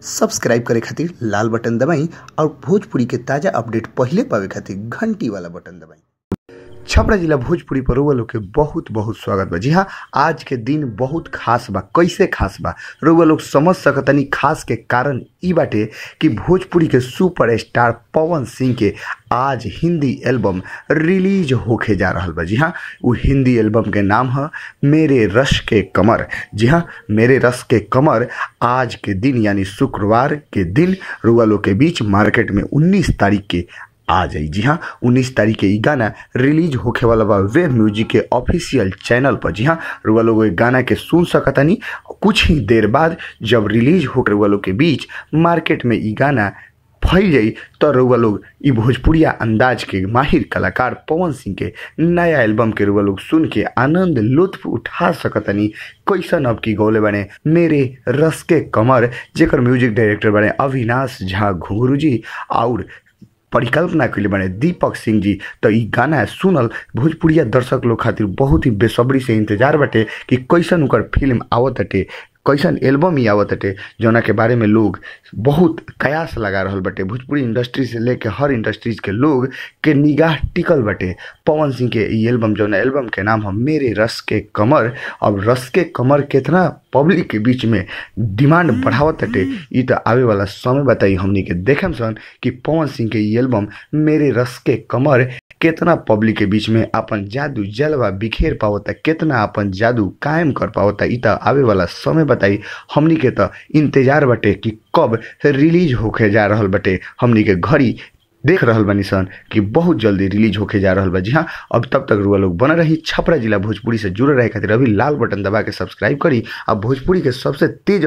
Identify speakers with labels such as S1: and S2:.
S1: Subscribe करे खातिर लाल button दबाई और भोजपुरी के ताजा अपडेट पहले पावे खातिर घंटी वाला बटन दबाई। छपरा जिला भोजपुरी पर रउआ लोग के बहुत बहुत स्वागत बा। जी हाँ, आज के दिन बहुत खास बा। कैसे खास बा रउआ लोग समझ सकतनी। खास के कारण ई बाटे कि भोजपुरी के सुपर स्टार पवन सिंह के आज हिंदी एल्बम रिलीज होके जा रहल बा। जी हाँ, वो हिंदी एल्बम के नाम है मेरे रस के कमर। जी हाँ, मेरे रस के कमर आज के दिन यानी शुक्रवार के दिन रउआ लोग के बीच मार्केट में 19 तारीख के आ जाई। जी हाँ, 19 तारीख के ई गाना रिलीज होखे वाला बा वेब म्यूजिक के ऑफिशियल चैनल पर। जी हाँ, रुआ लोग गाना के सुन सकतानी। कुछ ही देर बाद जब रिलीज होकर रुआ लोग के बीच मार्केट में ई गाना फैल जाई तो रुआ लोग ई भोजपुरिया अंदाज के माहिर कलाकार पवन सिंह के नया एल्बम के रुआ लोग सुन के आनंद लुत्फ उठा सकतनी। कैसन अब की गौले बने मेरे रस के कमर, जेकर म्यूजिक डायरेक्टर बने अविनाश झा घुंगरू जी और परिकल्पना कैले बने दीपक सिंह जी। तो ई गाना सुनल भोजपुरिया दर्शक लोग खातिर बहुत ही बेसब्री से इंतजार बाटे कि कैसन उनकर फिल्म आवत हटे, कैसन एल्बम ही आवत हटे, जौना के बारे में लोग बहुत कयास लगा रहल बटे। भोजपुरी इंडस्ट्री से लेके हर इंडस्ट्रीज के लोग के निगाह टिकल बटे पवन सिंह के ई एल्बम, जौना एल्बम के नाम है मेरे रस के कमर। अब रस के कमर कितना पब्लिक के बीच में डिमांड बढ़ावत हटे ई तो आवे वाला समय बताई हमनी के देखम सन कि पवन सिंह के ई एल्बम मेरे रस के कमर कितना पब्लिक के बीच में अपन जादू जलवा बिखेर पावता, कितना अपन जादू कायम कर पावता ई तो आवे वाला समय बताई हमनी के। तो इंतजार बटे कि कब रिलीज होके जा रहल बटे। हमनी के घड़ी देख रहल बानी सन कि बहुत जल्दी रिलीज होके जा रहल बा। जी हाँ, अब तब तक रुआ लोग बना रही छपरा जिला भोजपुरी से जुड़े रहे खातिर अभी लाल बटन दबा के सब्सक्राइब करी। अब भोजपुरी के सबसे तेज